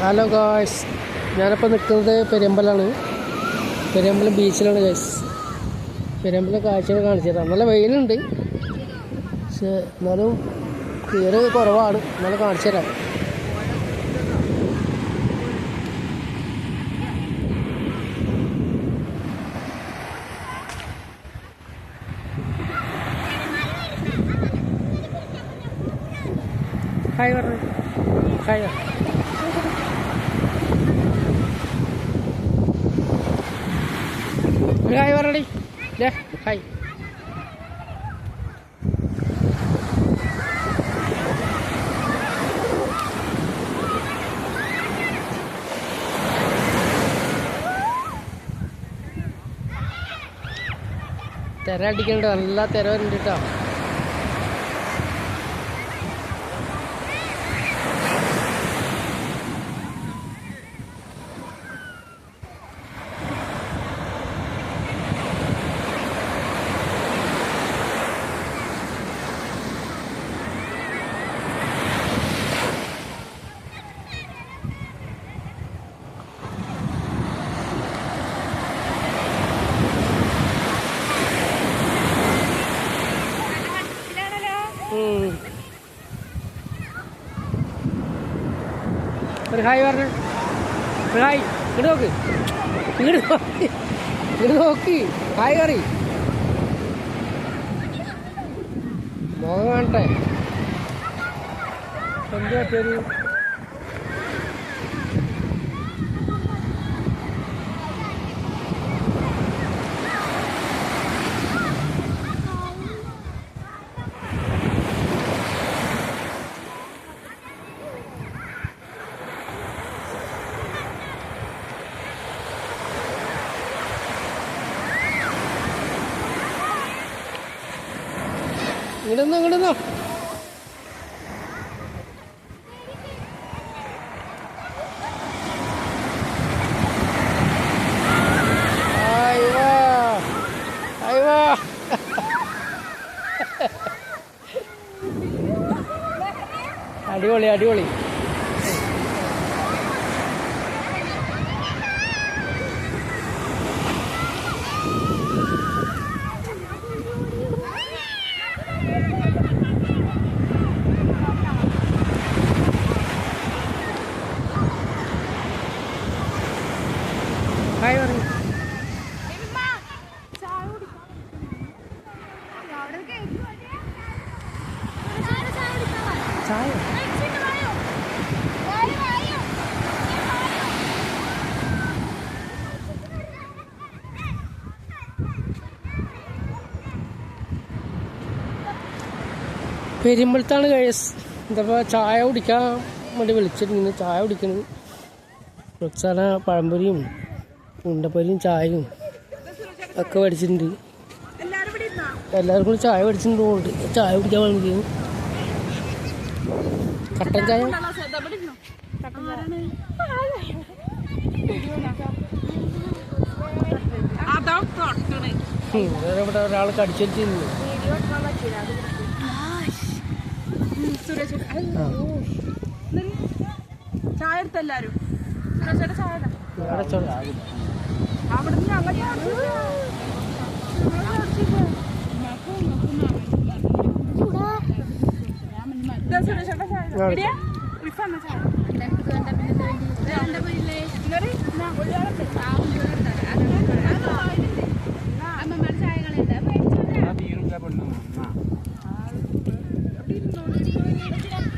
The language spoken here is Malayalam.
ഹലോ ഗായ്സ്, ഞാനിപ്പോൾ നിൽക്കുന്നത് പെരുമ്പലാണ്. പെരുമ്പലം ബീച്ചിലാണ് ഗായ്സ്. പെരുമ്പലം കാഴ്ചകൾ കാണിച്ചു തരാം. നല്ല വെയിലുണ്ട്, പക്ഷേ എന്നാലും ക്ലിയർ കുറവാണ്. എന്നാലും കാണിച്ചു തരാം. ഹായ് പറഞ്ഞു, ഹായ് ഹായ് പറയടി, ഹായ്. തിര അടിക്കണ്ട, നല്ല തിര വരുന്നുണ്ട് കേട്ടോ. ഒരു ഹായ് പറഞ്ഞു, ഹായ്. ഇങ്ങോട്ട് നോക്ക്, ഇങ്ങോട്ട് നോക്കി ഹായ് കറി മുഖം കാണട്ടെ. എന്ത് പറ്റൊരു ഇങ്ങോട്ടൊന്നോ അടിപൊളി അടിപൊളി. ഹായ് പറഞ്ഞു, ചായ പെരുമ്പലത്താണ് കേസ്. എന്താ ചായ കുടിക്കാൻ വേണ്ടി വിളിച്ചിരുന്നു. ചായ കുടിക്കുന്നത് പ്രൊക്സാന പഴംപൊരിയും ഉണ്ടപ്പൊരിയും ചായയും ഒക്കെ മേടിച്ചിട്ടുണ്ട്. എല്ലാവരും കൂടി ചായ മേടിച്ചിട്ടുണ്ട്. കൊണ്ട് ചായ കുടിക്കാൻ വേണ്ടി കട്ടൻ ചായ. ഇവിടെ ഒരാൾ കടിച്ചിരുന്നു. ചായ എടുത്തെല്ലാരും ചായകളെ